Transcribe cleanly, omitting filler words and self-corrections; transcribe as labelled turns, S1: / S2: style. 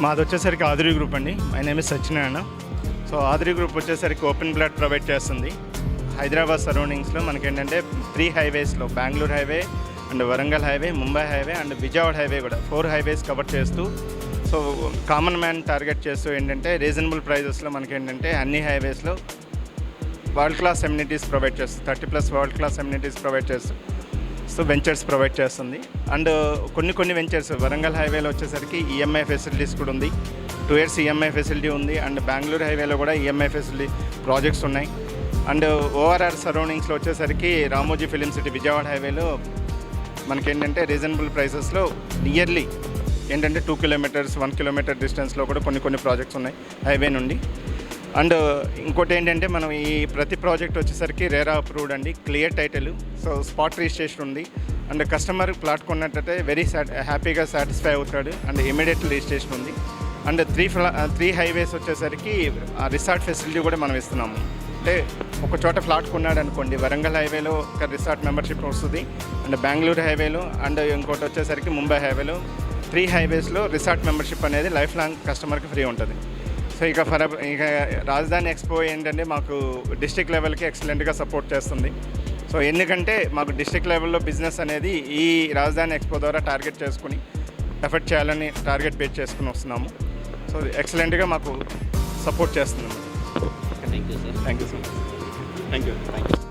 S1: మాది వచ్చేసరికి ఆదురి గ్రూప్ అండి. My name is Satyanarayana. So Aduri group వచ్చేసరికి ఓపెన్ ప్లాట్ ప్రొవైడ్ చేస్తుంది. హైదరాబాద్ సరౌండింగ్స్లో మనకేంటంటే 3 హైవేస్లో Bengaluru highway and Warangal highway, Mumbai highway and Vijayawada highway కూడా 4 హైవేస్ కవర్ చేస్తూ, సో కామన్ మ్యాన్ టార్గెట్ చేస్తూ ఏంటంటే రీజనబుల్ ప్రైజెస్లో మనకేంటంటే అన్ని హైవేస్లో వరల్డ్ క్లాస్ ఎమ్యూనిటీస్ ప్రొవైడ్ చేస్తుంది. 30+ వరల్డ్ క్లాస్ ఎమ్యూనిటీస్ ప్రొవైడ్ చేస్తూ సో వెంచర్స్ ప్రొవైడ్ చేస్తుంది. అండ్ కొన్ని వెంచర్స్ వరంగల్ హైవేలో వచ్చేసరికి ఈఎంఐ ఫెసిలిటీస్ కూడా ఉంది. 2 years ఈఎంఐ ఫెసిలిటీ ఉంది. అండ్ బెంగళూరు హైవేలో కూడా ఈఎంఐ ఫెసిలిటీ ప్రాజెక్ట్స్ ఉన్నాయి. అండ్ ఓఆర్ఆర్ సరౌండింగ్స్లో వచ్చేసరికి రామోజీ ఫిలిం సిటీ విజయవాడ హైవేలో మనకేంటంటే రీజనబుల్ ప్రైసెస్లో నియర్లీ ఏంటంటే 2 kilometers 1 kilometer డిస్టెన్స్లో కూడా కొన్ని ప్రాజెక్ట్స్ ఉన్నాయి హైవే నుండి. అండ్ ఇంకోటి ఏంటంటే మనం ఈ ప్రతి ప్రాజెక్ట్ వచ్చేసరికి రేరా అప్రూవ్డ్ అండి, clear title, so spot registration ఉంది. అండ్ కస్టమర్ ప్లాట్ కొన్నట్టయితే హ్యాపీగా సాటిస్ఫై అవుతాడు. అండ్ ఇమీడియట్ రిజిస్ట్రేషన్ ఉంది. అండ్ 3 హైవేస్ వచ్చేసరికి ఆ రిసార్ట్ ఫెసిలిటీ కూడా మనం ఇస్తున్నాము. అంటే ఒక చోట ఫ్లాట్ కొన్నాడు అనుకోండి, వరంగల్ హైవేలో ఒక రిసార్ట్ మెంబర్షిప్ వస్తుంది. అండ్ బెంగళూరు హైవేలో అండ్ ఇంకోటి వచ్చేసరికి ముంబై హైవేలో 3 హైవేస్లో రిసార్ట్ మెంబర్షిప్ అనేది లైఫ్ లాంగ్ కస్టమర్కి ఫ్రీ ఉంటుంది. సో ఇక రాజధాని ఎక్స్పో ఏంటంటే మాకు డిస్ట్రిక్ట్ లెవెల్కి ఎక్సలెంట్గా సపోర్ట్ చేస్తుంది. సో ఎందుకంటే మాకు డిస్ట్రిక్ట్ లెవెల్లో బిజినెస్ అనేది ఈ రాజధాని ఎక్స్పో ద్వారా టార్గెట్ చేసుకుని ఎఫర్ట్ చేయాలని టార్గెట్ బేస్ చేసుకుని వస్తున్నాము. సో ఎక్సలెంట్గా మాకు సపోర్ట్ చేస్తుంది.
S2: Thank you sir.
S1: Thank you so much.
S2: Thank you.